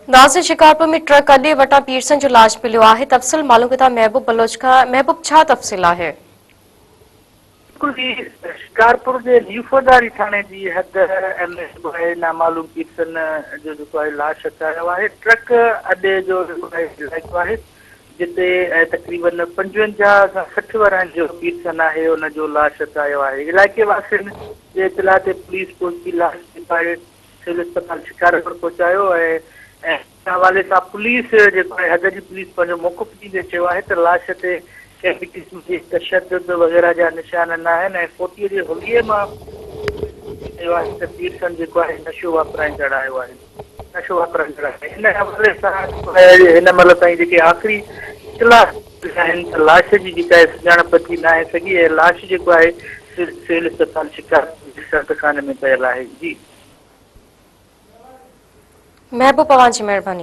नाज़िर शिकारपुर में ट्रक अॾे वटां पीरसन जो लाश मिलियो आहे। तफ़सील मालूम कंदा महबूब बलोच खां। महबूब, छा तफ़सील आहे? शिकारपुर के न्यूफोदारी थाने की हद नामालूम पीरसन जो लाश अचायो है। ट्रक अड्डे जो इलाइक़ो है जिते तकरीबन 55 खां 60 वरनि जो पीरसन है, उन जो लाश अचायो है। इलाइक़े वासियुनि जे इतला ते पुलिस पहुची लाश सिविल अस्पताल शिकारपुर पहुचायो है। हवाले से पुलिस हद की पुलिस पंहिंजो मौक़िफ़ ॾींदे चयो आहे त लाश ते कंहिं बि क़िस्म जी तशद्दुद वग़ैरह जा निशान न आहिनि ऐं 40 जे होलीअ मां चयो आहे त पीरसन जेको आहे नशो वापराईंदड़ आयो आहे। हिन हवाले सां हिन महिल ताईं जेके आख़िरी इतला आहिनि त लाश जी जेका आहे सुञाणप थी न आहे सघी ऐं लाश जेको आहे सिविल अस्पताल शिकारपुर सर्दखाने में पियल आहे। जी महबूब, तव्हांजी महिरबानी।